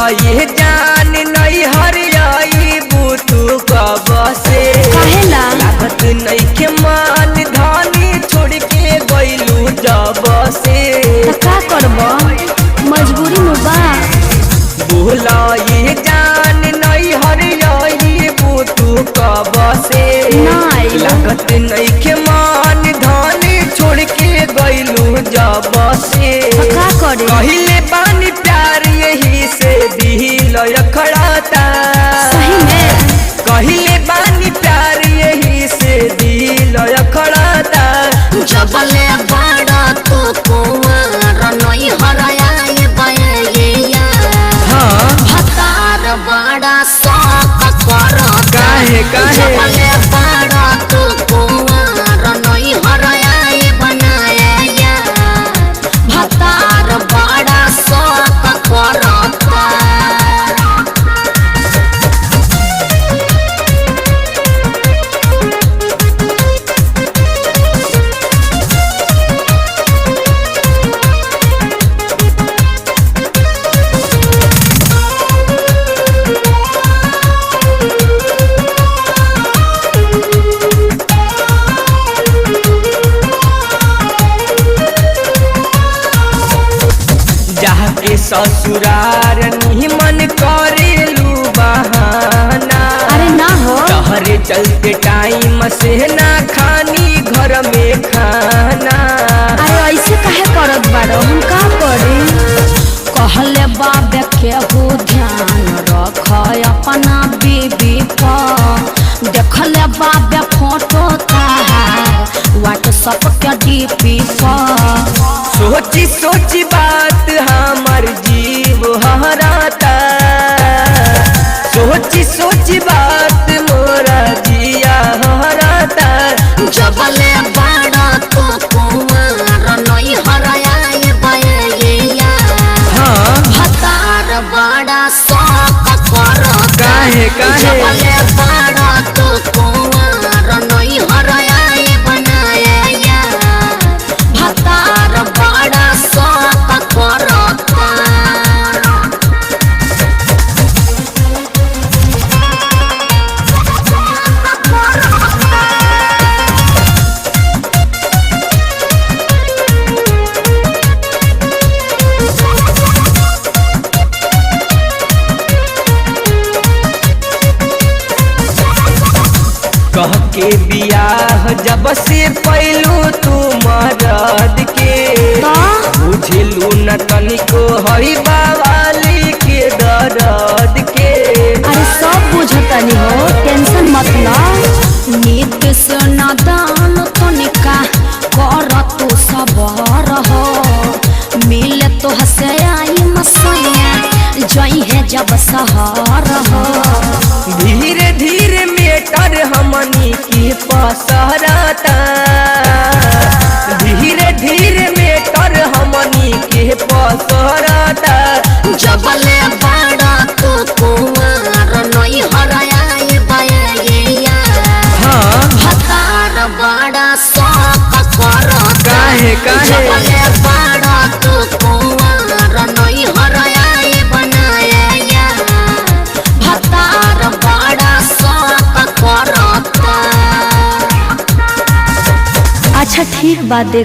ये जान नहीं हरियाई बुतू कब से काहेला लागत नहीं के मान धानी छोड़ के गइलू जब से त का करब मजबूरी में बा। बोला ये जान नहीं हरियाई बुतू कब से नहीं लागत नहीं के मान धानी छोड़ के गइलू जब से त का करे कहिले पानी प्यार यही से दिल अखड़ाता सही में कहिले पानी प्यार यही से दिल अखड़ाता जबले बड़ा तो कुंवर नहीं हराया बयैया हाँ भतार बड़ा शौक करो काहे जबले बड़ा तो कुंवर नहीं हराया बनाया भतार बड़ा शौक करो जाके ससुरार निमन करेलू बहाना अरे ना हो तहरे चलते टाइम से ना खानी घर में खाना अरे ऐसे काहे करत बाड़ो हम का करी कहले बाबे के हो ध्यान रख अपना बीबी पर देखले बाबे फोटो तार व्हाट्सएप के डीपी पर सोची सोची बात हमार जीव हराता सोची सोची बात मोरा जिया हराता जबले बड़ा तो कुंवर नहीं हराया बयैया हाँ भतार बड़ा शौक करो काहे जबले बड़ा तो कुंवर नहीं हराया बनाया भतार बड़ा शौक करो कह के बियाह जब से पैलू तू मरद के बुझलू न तनिको हई बावाली के दर्द के अरे सब बुझतनी हो टेंशन मत लो नीत से नादान तनिका कर तू सबर हो मिले तो हसे आई मसैया जई है जब सहार हो धीरे धीरे मेटर हमनी की पसरता धीरे धीरे मेटर हमनी के पसरता जबले बड़ा तो कुंवर नहीं हराया बयैया हाँ भतार बड़ा शौक करो काहे जबले बड़ा तो कुंवर नहीं हराया बनाया भतार बड़ा शौक करो अच्छा ठीक बात।